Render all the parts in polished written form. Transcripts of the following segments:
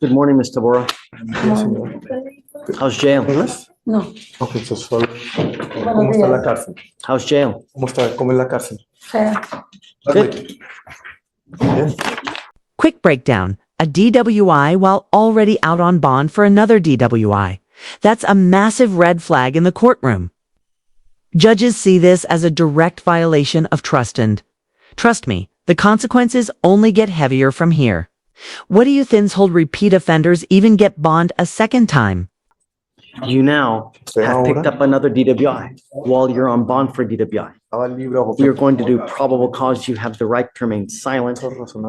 Good morning, Ms. Tabora. How's jail? No. Ok, eso es solo. ¿Cómo está la cárcel? How's jail? ¿Cómo está? ¿Cómo es la cárcel? Fair. Good. Bien. Quick breakdown. A DWI while already out on bond for another DWI. That's a massive red flag in the courtroom. Judges see this as a direct violation of trust and, trust me, the consequences only get heavier from here. What do you think hold repeat offenders even get bond a second time? You now have picked up another DWI while you're on bond for DWI. You're going to do probable cause. You have the right to remain silent.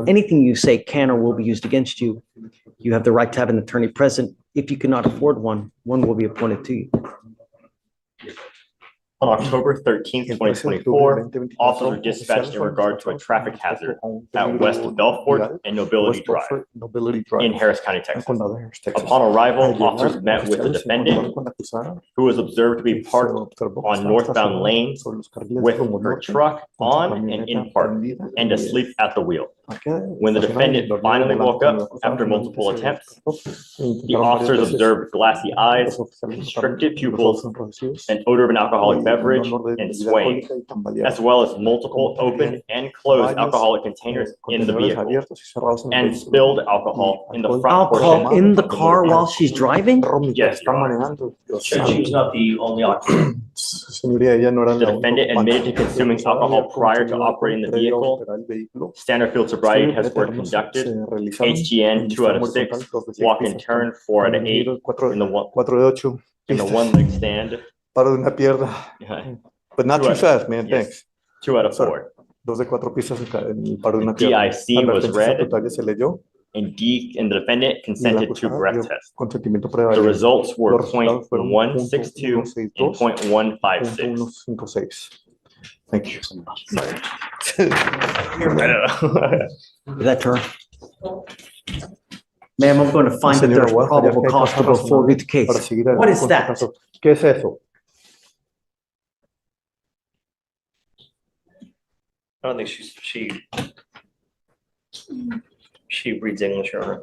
Anything you say can or will be used against you. You have the right to have an attorney present. If you cannot afford one, one will be appointed to you. On October 13th, 2024, officers were dispatched in regard to a traffic hazard at West Belfort and Nobility Drive in Harris County, Texas. Upon arrival, officers met with the defendant, who was observed to be parked on northbound lane with her truck on and in park and asleep at the wheel. When the defendant finally woke up after multiple attempts, the officers observed glassy eyes, constricted pupils, an odor of an alcoholic beverage, and swaying, as well as multiple open and closed alcoholic containers in the vehicle, and spilled alcohol in the front portion. Alcohol in the car while she's driving? Yes, Your Honor. She was not the only occupant. The defendant admitted to consuming alcohol prior to operating the vehicle. Standard field sobriety tests were conducted. HGN 2 out of 6, walk and turn 4 out of 8 in the one leg stand. Paro de una pierna. But not too fast, man. Yes. Thanks. 2 out of 4. Dos de cuatro pisos en el paro de una pierna. DIC was read, Advertencia se leyó. and the defendant consented to breath test. Consentimiento previo. The results were Los resultados fueron 0.162 and 0.156. 1.156. Thank you. Is that her? Ma'am, I'm going to find that there's probable cause to go forward with the case. What is that? ¿Qué es eso? I don't think she reads English, Your Honor.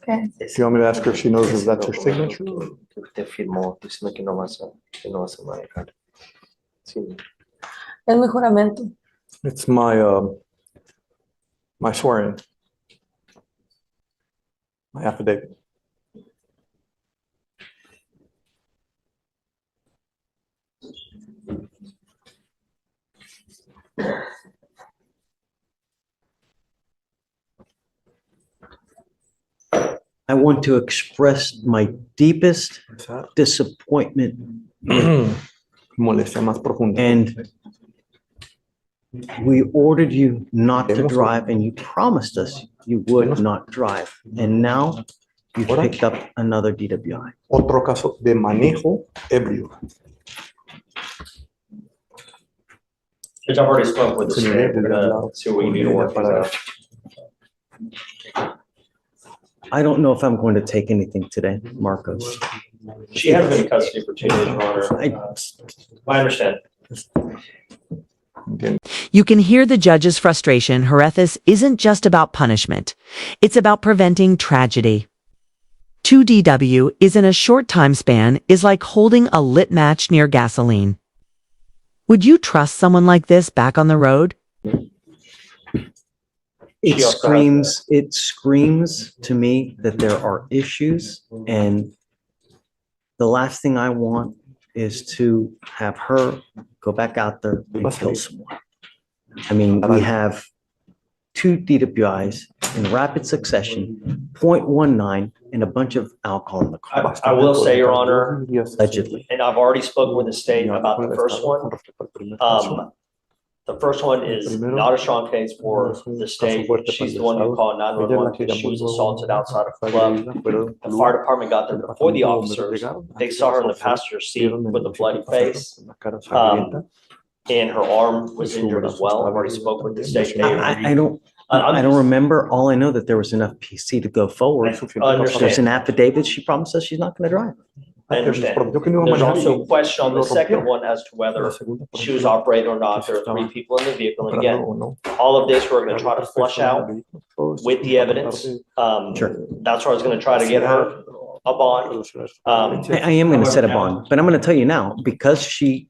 Okay. Do you want me to ask her if she knows if that's her signature? Que usted firmó diciendo que no vas a manejar. Sí. Es mi juramento. It's my swearing. My affidavit. I want to express my deepest disappointment Molestia más profunda. and we ordered you not to drive and you promised us you would not drive. And now you picked up another DWI. Otro caso de manejo ebrio. Judge, I've already spoke with the state. We're gonna see what we need to work out. I don't know if I'm going to take anything today, Marcos. She has been in custody for 2 days, Your Honor. I understand. You can hear the judge's frustration. Herethis isn't just about punishment. It's about preventing tragedy. 2 DW is in a short time span is like holding a lit match near gasoline. Would you trust someone like this back on the road? It screams to me that there are issues, and the last thing I want is to have her go back out there and kill someone. I mean, we have 2 DWIs in rapid succession, 0.19, and a bunch of alcohol in the car. I will say, Your Honor, Allegedly. and I've already spoken with the state about the first one. The first one is not a strong case for the state. She's the one who called 911 because she was assaulted outside of a club. The fire department got there before the officers. They saw her in the passenger seat with a bloody face. And her arm was injured as well. I've already spoke with the state. I don't remember. All I know that there was enough PC to go forward. There's an affidavit. She promised us she's not going to drive. I understand. Prometió que no iba a There's manejar also y a question on lo the second rompió. one as to La whether segunda she was pregunta, operating or not. que There si are three estaba people in the vehicle. And operando again, o no. all of this we're going to try to Otras flush personas out del vehículo, todo esto with the para tratar evidence. de Sure. That's where I was going to try to get her a bond. solucionar sus Um, diferencias. I am going to set a bond, but I'm going to tell you now, because she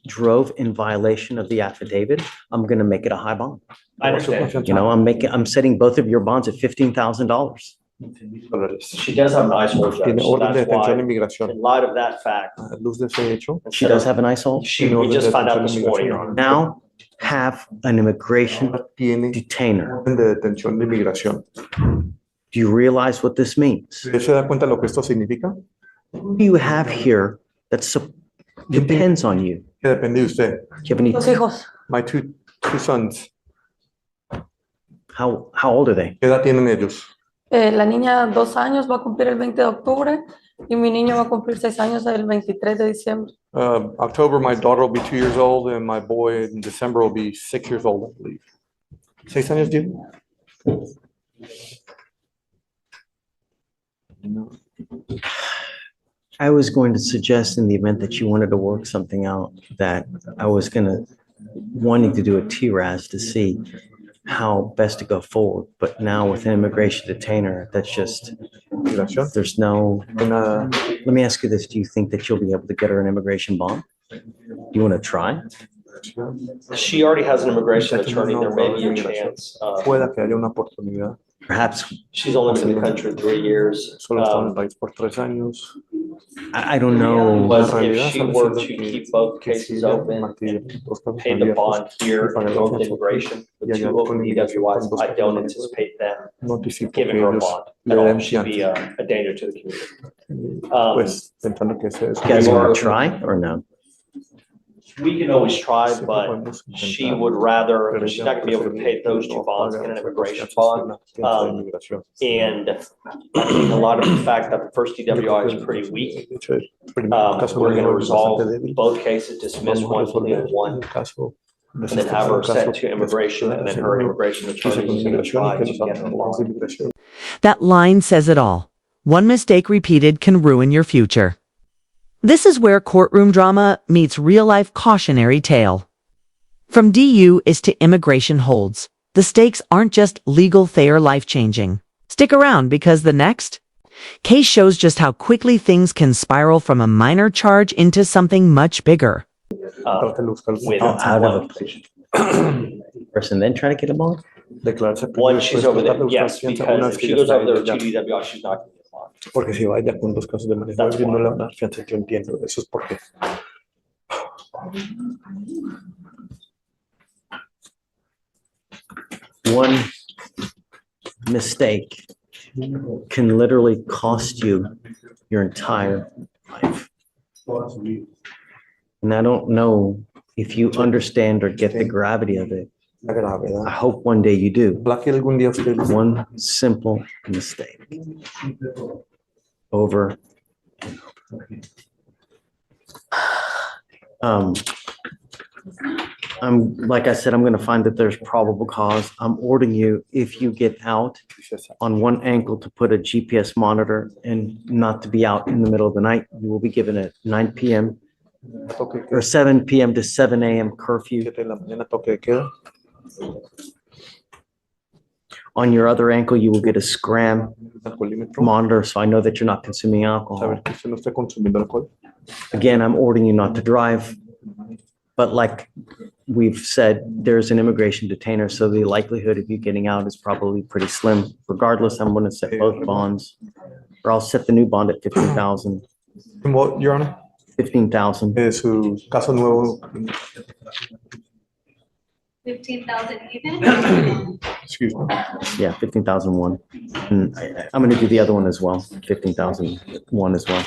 drove in violation of the affidavit, I'm going to make it a high bond. I understand. You know, I'm setting both of your bonds at $15,000. She does have an ISO judge, Tiene so orden de that's why, detención de inmigración. in light of that fact, A luz de ese hecho, She does have an ISOL. we just found out this morning, Your Honor. Now have an immigration tiene detainer. orden de detención de inmigración. Do you realize what this means? ¿Usted se da cuenta de lo que esto significa? Who do you have here that depends on you? Que depende de usted. Do you have any, Los hijos. My two sons, how old are they? ¿qué edad tienen ellos? La niña 2 años va a cumplir el 20 de octubre y mi niño va a cumplir 6 años el 23 de diciembre. October, my daughter will be 2 years old, and my boy in December will be 6 years old, I believe. 6 años, dude? I was going to suggest in the event that you wanted to work something out, that I was wanting to do a TRAS to see how best to go forward. But now with an immigration detainer, that's just, Migración. there's no, Una, let me ask you this. Do you think that you'll be able to get her an immigration bond? You want to try? She already has an immigration attorney. There may be a chance. pueda que haya una oportunidad. Perhaps, She's only been in the country 3 years. Solo está en el país por 3 años. I don't know. But La realidad if she sale were siendo to que- keep both que cases si ella open mantiene and dos casos pay the abiertos, bond here y pagar and la go fianza with immigration, y the allá two con open inmigración, DWIs, con dos I don't casos anticipate them no anticipo giving que her a ellos bond le at all. den She'd be fianza. a danger to the community. Pues pensando que ese es You guys want to try or no? We can always try, Siempre but podemos she intentar, would rather, pero she's ella not gonna be able to preferiría pay those two no bonds pagar and an esos dos immigration fianzas bond. una fianza de inmigración. And I think a lot of the fact that the first Yo creo DWI que is pretty weak. de hecho, el primer caso We're gonna número es resolve bastante débil. both cases, dismiss Vamos a one, plea resolver one, un caso, and then have her sent to immigration, and then her immigration dice con attorney is gonna inmigración y try que to nos get her hagan abogados de bond. inmigración. That line says it all. One mistake repeated can ruin your future. This is where courtroom drama meets real-life cautionary tale. From DU is to immigration holds. The stakes aren't just legal, they are life-changing. Stick around because the next case shows just how quickly things can spiral from a minor charge into something much bigger. Trata de buscar With out of one, a person, then try to get a bond? declararse one, primero, she's después over tratar de there, buscar yes, fianza una because vez if que she ya goes está over there ella with ya. two DWI, she's not gonna get a bond. Porque si vaya con dos casos de manejo That's ebrio, no why. le van a dar fianza. Yo entiendo, eso es porque One mistake can literally cost you your entire life. And I don't know if you understand or get the gravity of it. la gravedad. I hope one day you do. Ojalá que algún día ustedes One simple mistake. Over. and over. Like I said, I'm gonna find that there's probable cause. I'm ordering you, if you get out on one ankle, to put a GPS monitor and not to be out in the middle of the night. You will be given a 9 PM toque or 7 PM to 7 AM curfew. 7 de la mañana, toque de queda. On your other ankle, you will get a scram Alcoholímetro, monitor, so I know that you're not consuming alcohol. saber que usted no está consumiendo alcohol. Again, I'm ordering you not to drive. But like we've said, there's an immigration detainer, so the likelihood of you getting out is probably pretty slim. Regardless, I'm going to set both bonds, or I'll set the new bond at 15,000. And what, Your Honor? 15,000. Su caso nuevo, 15,000 even? excuse me. Yeah, 15,001. And I'm going to do the other one as well, 15,001 as well.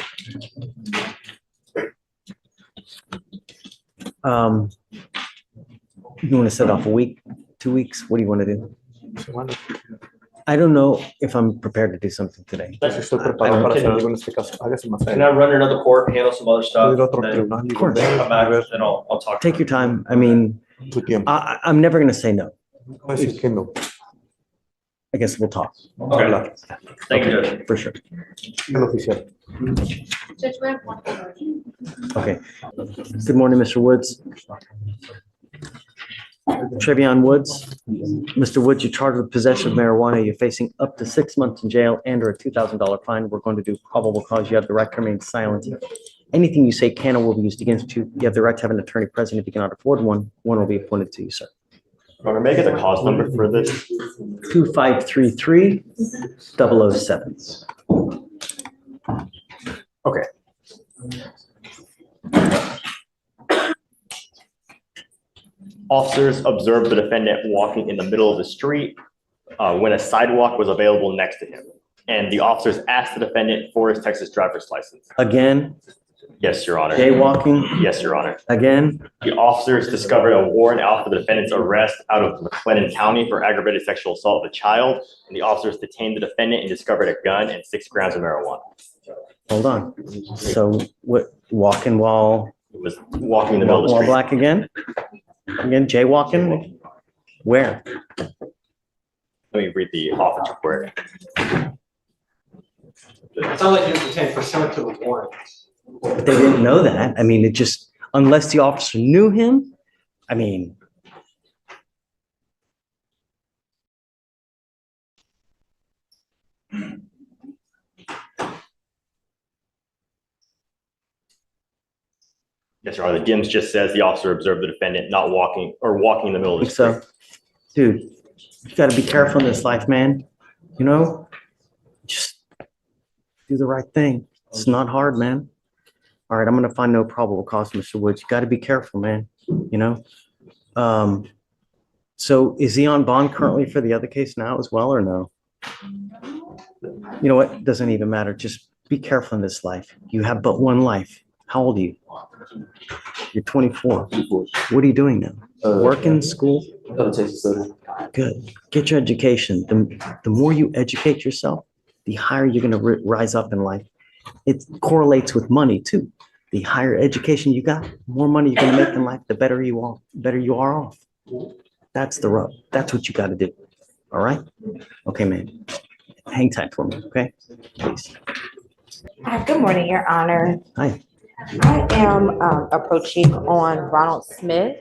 You want to set off a week, 2 weeks? What do you want to do? Semana. I don't know if I'm prepared to do something today. Si estoy preparado para hacer algo en este caso, hágase más Can I adelante. run another court, handle some other stuff, Puedo ir a otro and then tribunal y Of course. volver come a back, ver and I'll talk. Take your time. I mean, su tiempo. I'm never going to say no. No voy a decir que no. I guess we'll talk. Okay. Thank you, Judge. For sure. Judge Webb, one more. Okay. Good morning, Mr. Woods. Trevion Woods. Mr. Woods, you're charged with possession of marijuana. You're facing up to 6 months in jail and or a $2,000 fine. We're going to do probable cause. You have the right to remain silent. Anything you say can or will be used against you. You have the right to have an attorney present. If you cannot afford one, one will be appointed to you, sir. Or make it the cause number for this. 2533 007. Okay. Officers observed the defendant walking in the middle of the street when a sidewalk was available next to him. And the officers asked the defendant for his Texas driver's license. Again, Yes, Your Honor. jaywalking, Yes, Your Honor. again, The officers discovered a warrant out for the defendant's arrest out of McLennan County for aggravated sexual assault of a child. And the officers detained the defendant and discovered a gun and 6 grams of marijuana. hold on. So what, walking while, He was walking in the middle of the while street. black again? Again, jaywalking? Where? Let me read the officer report. It sounds like he was detained pursuant to the warrant. They didn't know that. I mean, it just, unless the officer knew him, I mean. Yes, Your Honor. The DIMS just says the officer observed the defendant not walking or walking in the middle of the street. So, dude, you gotta be careful in this life, man. You know, just do the right thing. It's not hard, man. All right, I'm gonna find no probable cause, Mr. Woods. You gotta be careful, man, you know? So is he on bond currently for the other case now as well, or no? You know what? Doesn't even matter. Just be careful in this life. You have but one life. How old are you? You're 24. What are you doing now? Working, school? Good. Get your education. The more you educate yourself, the higher you're gonna rise up in life. It correlates with money too. The higher education you got, more money you're gonna make in life, the better you are off. That's the rub. That's what you gotta do. All right? Okay, man. Hang tight for me, okay? Please. Good morning, Your Honor. Hi. I am approaching on Ronald Smith.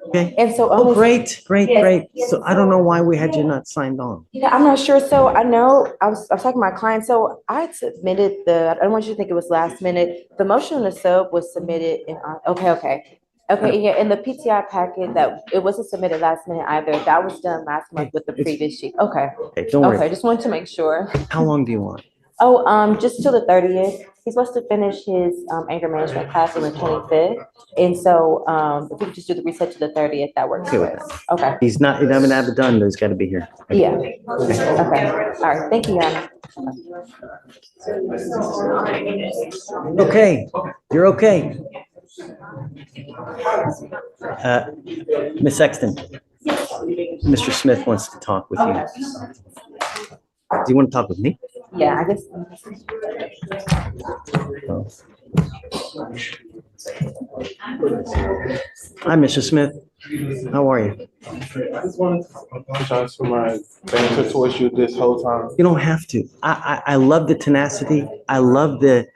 Okay. And so, Oh, great, great, Yes, great. yes, So I don't know why we had you not signed on. yeah, I'm not sure. So I know I was talking to my client. So I had submitted I don't want you to think it was last minute. The motion to sub was submitted in, okay, yeah, in the PTI packet that it wasn't submitted last minute either. That was done last month with the It's- previous sheet. Okay, Okay, don't okay, worry. just wanted to make sure. How long do you want? Oh, just till the 30th. He's supposed to finish his anger management class on the 25th. And so if we could just do the reset to the 30th, that works Okay for with us. Okay, He's not, he doesn't have it done, but he's gotta be here. yeah. Okay, all right, thank you, Your Honor. Okay, you're okay. Ms. Sexton, Mr. Smith wants to talk with you. Do you want to talk with me? Yeah, I guess. Oh. Hi, Mr. Smith. How are you? I just wanted to apologize for my banter towards you this whole time. You don't have to. I love the tenacity. I love the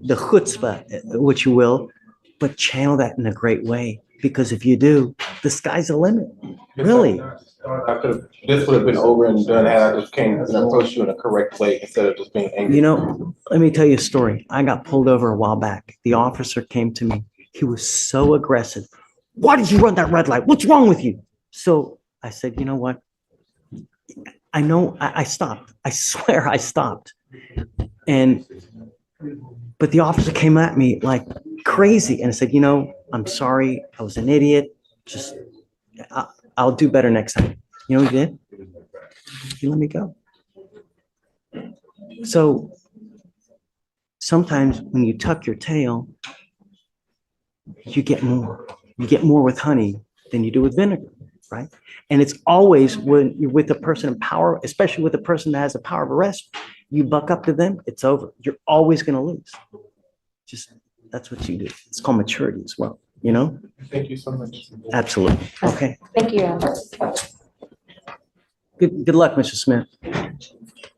chutzpah, what you will, but channel that in a great way. Because if you do, the sky's the limit. Really. This would have been over and done had I just came and approached you in a correct way instead of just being angry. You know, let me tell you a story. I got pulled over a while back. The officer came to me. He was so aggressive. Why did you run that red light? What's wrong with you? So I said, you know what? I know I stopped. I swear I stopped. But the officer came at me like crazy and I said, you know, I'm sorry. I was an idiot. Just, I'll do better next time. You know what he did? He let me go. So sometimes when you tuck your tail, you get more. You get more with honey than you do with vinegar, right? And it's always when you're with a person in power, especially with a person that has the power of arrest, you buck up to them, it's over. You're always going to lose. Just, that's what you do. It's called maturity as well, you know? Thank you so much. Absolutely. Okay. Thank you, Your Honor. Good luck, Mr. Smith.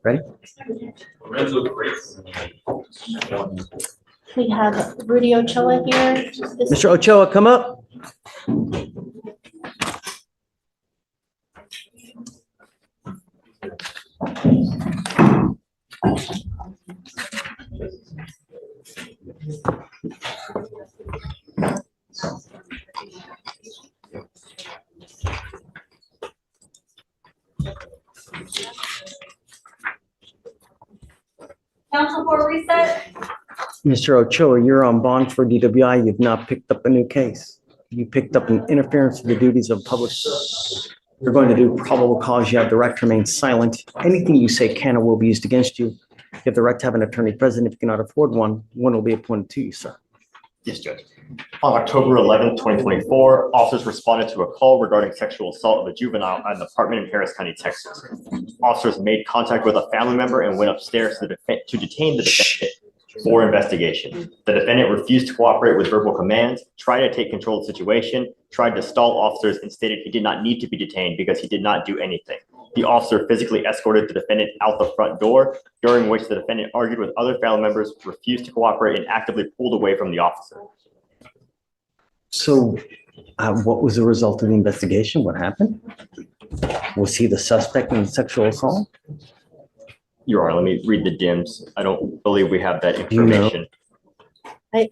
Ready? We have Rudy Ochoa here. Mr. Ochoa, come up. Council for reset. Mr. Ochoa, you're on bond for DWI. You've not picked up a new case. You picked up an interference with the duties of public service. You're going to do probable cause. You have the right to remain silent. Anything you say can or will be used against you. You have the right to have an attorney present. If you cannot afford one will be appointed to you, sir. Yes, Judge. On October 11th, 2024, officers responded to a call regarding sexual assault of a juvenile at an apartment in Harris County, Texas. Officers made contact with a family member and went upstairs to detain the defendant for investigation. The defendant refused to cooperate with verbal commands, tried to take control of the situation, tried to stall officers, and stated he did not need to be detained because he did not do anything. The officer physically escorted the defendant out the front door, during which the defendant argued with other family members, refused to cooperate, and actively pulled away from the officer. So what was the result of the investigation? What happened? Was he the suspect in sexual assault? Your Honor, let me read the DIMS. I don't believe we have that You know. information.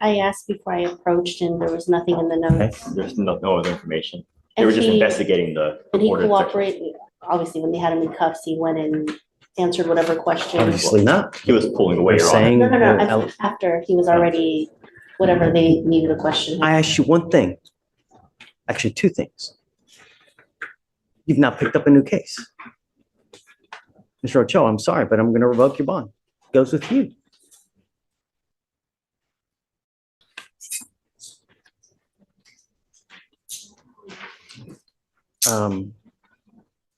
I asked before I approached and there was nothing in the notes. There's no other information. They And were just he- investigating the Did he reported sexual. cooperate? Obviously, when they had him in cuffs, he went and answered whatever questions. Obviously not. He was pulling away, They're Your Honor. saying. No, they're after he was already, whatever they needed to question. I asked you one thing, actually two things. You've not picked up a new case. Mr. Ochoa, I'm sorry, but I'm going to revoke your bond. Goes with you.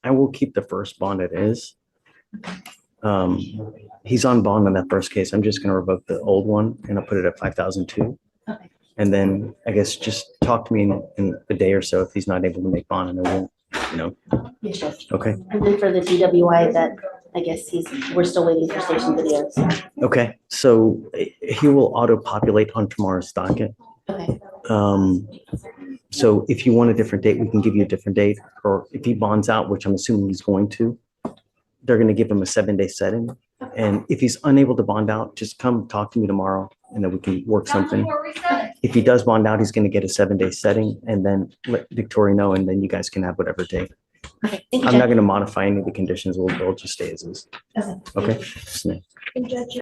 I will keep the first bond it is. He's on bond on that first case. I'm just going to revoke the old one and I'll put it at 5,002. Okay. And then I guess just talk to me in a day or so if he's not able to make bond and I won't, Yes, Judge. okay, And then for the DWI, that, I guess we're still waiting for station videos. okay. So he will auto-populate on tomorrow's docket. Okay. So if you want a different date, we can give you a different date, or if he bonds out, which I'm assuming he's going to, they're going to give him a 7-day setting. And if he's unable to bond out, just come talk to me tomorrow and then we can work something. Council for reset. If he does bond out, he's going to get a 7-day setting and then let Victoria know, and then you guys can have whatever date. Okay. Thank you, I'm not Judge. going to modify any of the conditions. We'll just stay as is. Okay. Okay? Just- Judge.